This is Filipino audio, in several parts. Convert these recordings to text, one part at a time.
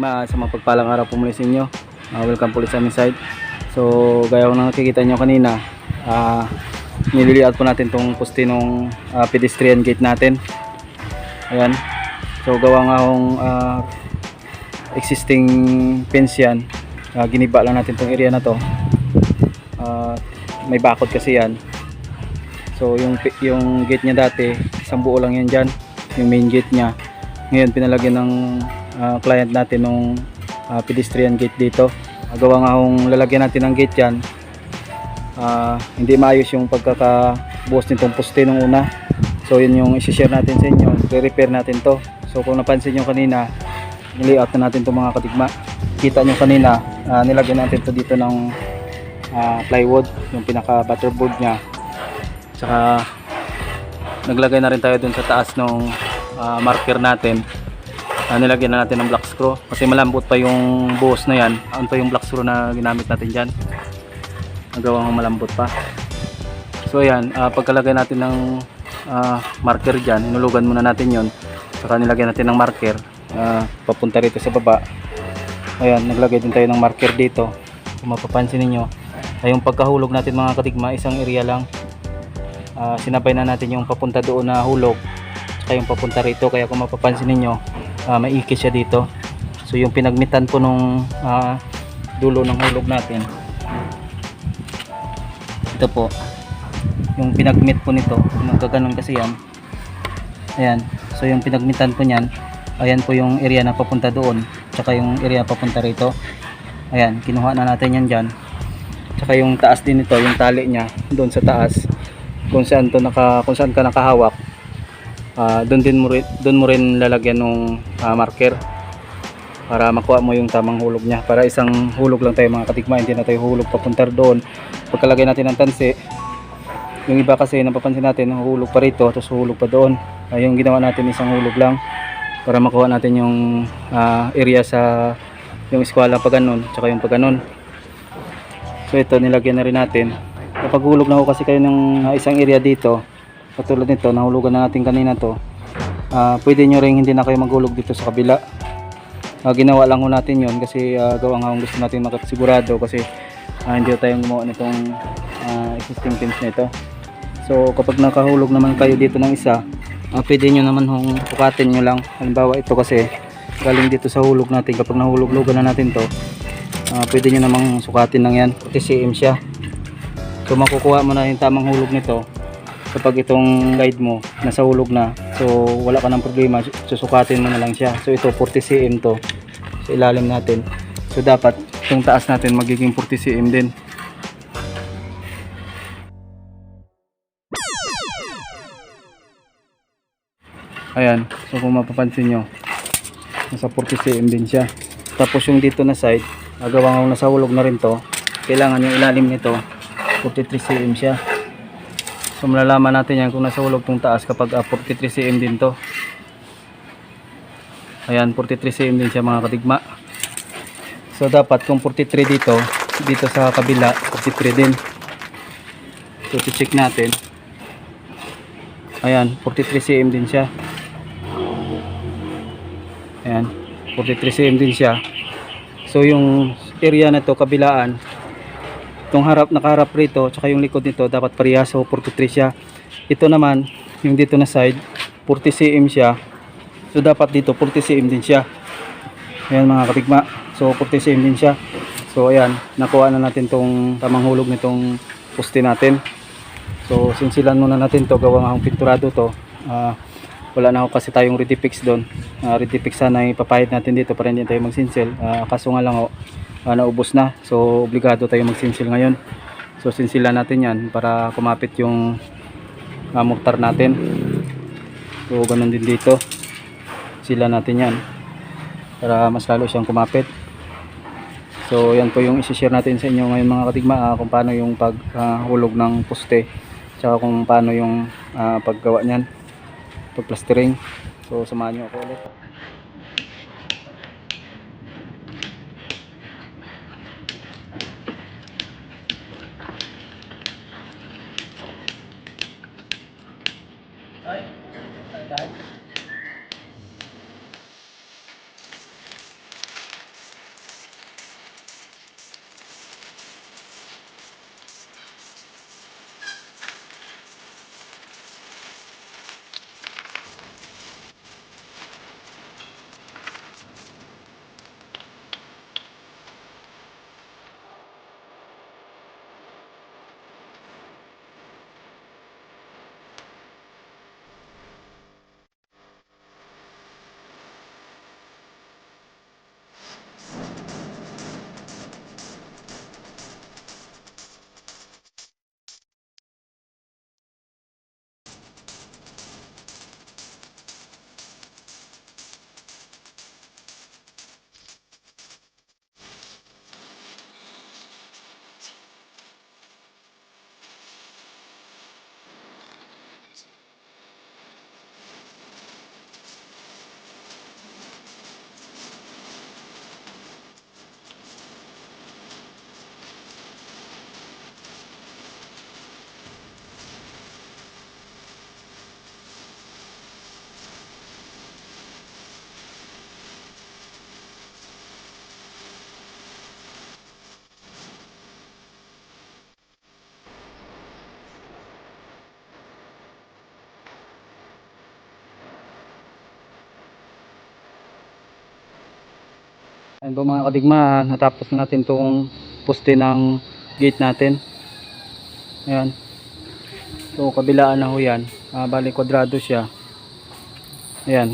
kadigma, sa mapagpalang araw po muli sa inyo. Welcome po ulit sa aming site. So gaya ko na nakikita nyo kanina, nililiat po natin tong poste ng pedestrian gate natin. Ayan. So gawa nga akong existing fence yan. Giniba lang natin tong area na to. May bakod kasi yan. So yung gate niya dati, isang buo lang yan dyan, yung main gate niya. Ngayon pinalagyan ng client natin ng pedestrian gate dito. Gawa nga akong lalagyan natin ng gate yan, hindi maayos yung pagkakabuhos nitong poste nung una. So yun yung isi-share natin sa inyo, re-repair natin to. So kung napansin nyo kanina, nilayout na natin to mga kadigma. Kita nyo kanina, nilagyan natin to dito ng plywood, yung pinaka butterboard nya. Tsaka naglagay na rin tayo dun sa taas ng marker natin. Nilagyan na natin ng black screw kasi malambot pa yung buhos na yan. Ano pa yung black screw na ginamit natin dyan, nagawang malambot pa. So ayan, pagkalagay natin ng marker dyan, inulugan muna natin yon. Saka nilagyan natin ng marker papunta rito sa baba. Ayan, naglagay din tayo ng marker dito. Kung mapapansin ninyo, ay yung pagkahulog natin mga kadigma, isang area lang. Sinabay na natin yung papunta doon na hulog saka yung papunta rito. Kaya kung mapapansin ninyo, may ikis siya dito. So yung pinagmitan po nung dulo ng hulog natin, ito po yung pinagmit po nito, nagkaganon kasi yan. Ayan, so yung pinagmitan po nyan, ayan po yung area na papunta doon, tsaka yung area papunta rito. Ayan, kinuha na natin yan dyan. Tsaka yung taas din ito, yung tali nya doon sa taas, kung saan ka nakahawak, doon mo rin lalagyan ng marker para makuha mo yung tamang hulog niya. Para isang hulog lang tayo mga kadigma, hindi na tayo hulog papunta doon. Pagkalagay natin ng tansi, yung iba kasi napapansin natin hulog pa rito tapos hulog pa doon. Yung ginawa natin isang hulog lang para makuha natin yung area sa yung eskwela pa ganon, tsaka yung pa ganon. So ito nilagyan na rin natin. Kapag hulog na ho kasi kayo ng isang area dito, katulad nito, nahulugan na natin kanina to, pwede nyo rin hindi na kayo maghulog dito sa kabila. Ginawa lang ho natin yon kasi gawa nga gusto natin makasigurado kasi hindi tayong gumawa nitong existing fence nito. So kapag nakahulog naman kayo dito ng isa, pwede nyo naman hong sukatin nyo lang. Halimbawa ito kasi galing dito sa hulog natin, kapag nahulog-lugan na natin to, pwede nyo namang sukatin lang yan, kasi cm siya. So makukuha mo na yung tamang hulog nito kapag itong guide mo nasa hulog na. So wala ka ng problema, susukatin mo na lang siya. So ito 40 cm to sa ilalim natin. So dapat itong taas natin magiging 40 cm din. Ayan, so kung mapapansin nyo, nasa 40 cm din siya. Tapos yung dito na side, gawa nga nasa hulog na rin to, kailangan yung ilalim nito 43 cm siya. So malalaman natin yan kung nasa hulog tong taas kapag 43 cm din to. Ayan, 43 cm din siya mga kadigma. So dapat kung 43 dito sa kabila 43 din. So check natin. Ayan, 43 cm din siya. Ayan, 43 cm din siya. So yung area na to kabilaan, itong nakaharap rito tsaka yung likod nito dapat parehas, so 43 siya. Ito naman yung dito na side 40 cm siya, so dapat dito 40 cm din siya. Ayan mga katigma, so 40 cm din siya. So ayan, nakuha na natin tong tamang hulog nitong poste natin. So sinsilan muna natin to, gawa nga pinturado to. Wala na ako kasi tayong ready fix doon. Ready fix sana ipapahid natin dito para hindi tayo magsinsil. Kaso nga lang naubos na, so obligado tayo magsinsil ngayon. So sinsilan natin yan para kumapit yung mortar natin. So ganun din dito, sila natin yan para mas lalo siyang kumapit. So yan po yung isi-share natin sa inyo ngayon mga kadigma, kung paano yung paghulog ng poste tsaka kung paano yung paggawa nyan, pagplastering. So samahan nyo ako ulit. Ayun po mga kadigma, natapos na natin itong poste ng gate natin. Ayan. So kabilaan na ho yan. Bali kwadrado siya. Ayan.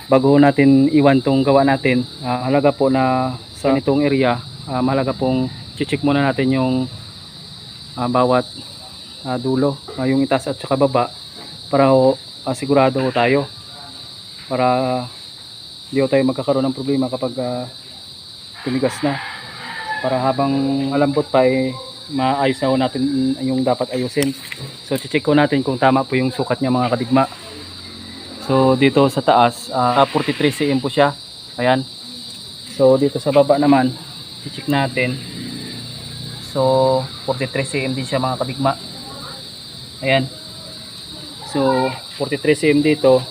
Bago ho natin iwan tong gawa natin, halaga po na sa itong area, mahalaga pong check muna natin yung bawat dulo, yung itaas at saka baba, para ho, sigurado ho tayo, para hindi ho tayo magkakaroon ng problema kapag tumigas na, para habang malambot pa maayos na ho natin yung dapat ayusin. So check ko natin kung tama po yung sukat niya mga kadigma. So dito sa taas 43 cm po siya. Ayan. So dito sa baba naman check natin. So 43 cm din siya mga kadigma. Ayan. So 43 cm dito.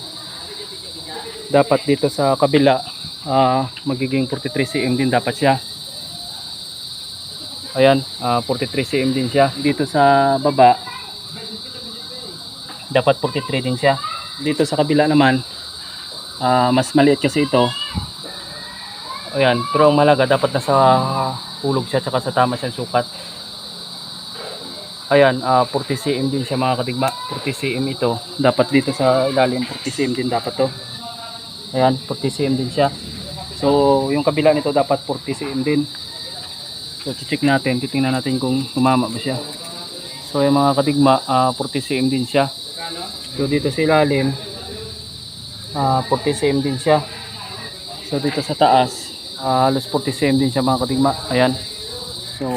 Dapat dito sa kabila magiging 43 cm din dapat siya. Ayan, 43 cm din siya. Dito sa baba dapat 43 din siya. Dito sa kabila naman mas maliit kasi ito. Ayan, pero ang malaga dapat nasa hulog siya tsaka sa tama siyang sukat. Ayan, 40 cm din siya mga kadigma. 40 cm ito. Dapat dito sa ilalim 40 cm din dapat to. Ayan, 40 cm din siya. So yung kabila nito dapat 40 cm din. So check natin, titingnan natin kung tumama ba siya. So yung mga kadigma 40 cm din siya. So dito sa ilalim 40 cm din siya. So dito sa taas halos 40 cm din siya mga kadigma. Ayan. So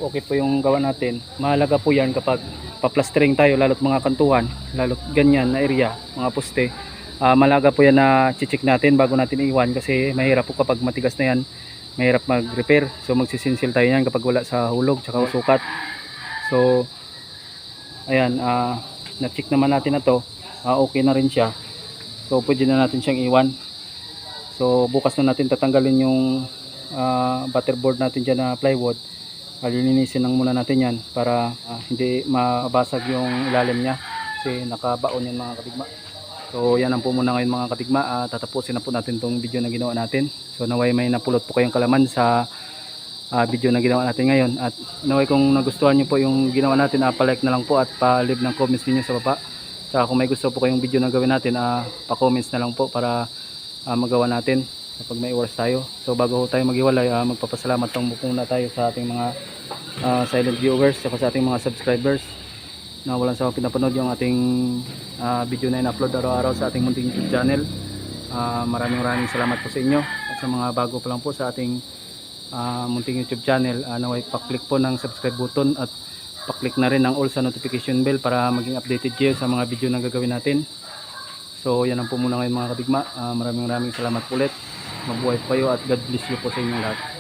okay po yung gawa natin. Mahalaga po yan kapag paplastering tayo, lalo't mga kantuhan, lalo't ganyan na area, mga poste. Mahalaga po yan na check natin bago natin iwan, kasi mahirap po kapag matigas na yan, mahirap mag-repair. So magsisinsil tayo yan kapag wala sa hulog tsaka sukat. So ayan, na-check naman natin na to, okay na rin siya. So pwede na natin siyang iwan. So bukas na natin tatanggalin yung butterboard natin dyan na plywood. Lilinisin lang muna natin yan para hindi mabasag yung ilalim niya, kasi nakabaon yan mga kadigma. So yan ang po muna ngayon mga kadigma. Tatapusin na po natin tong video na ginawa natin. So naway may napulot po kayong kalaman sa video na ginawa natin ngayon, at naway kung nagustuhan nyo po yung ginawa natin, pa-like na lang po at pa-leave ng comments niyo sa baba. Tsaka kung may gusto po kayong video na gawin natin, pa-comments na lang po para magawa natin kapag may oras tayo. So bago tayo maghiwalay, magpapasalamat lang muna tayo sa ating mga silent viewers at sa ating mga subscribers na walang sawang pinapanood yung ating video na in-upload araw-araw sa ating munting YouTube channel. Maraming salamat po sa inyo, at sa mga bago pa lang po sa ating munting YouTube channel, naway pa-click po ng subscribe button at pa-click na rin ang all sa notification bell para maging updated kayo sa mga video na gagawin natin. So yan ang po muna ngayon mga kadigma. Maraming salamat po ulit. Mabuhay po kayo at God bless you po sa inyong lahat.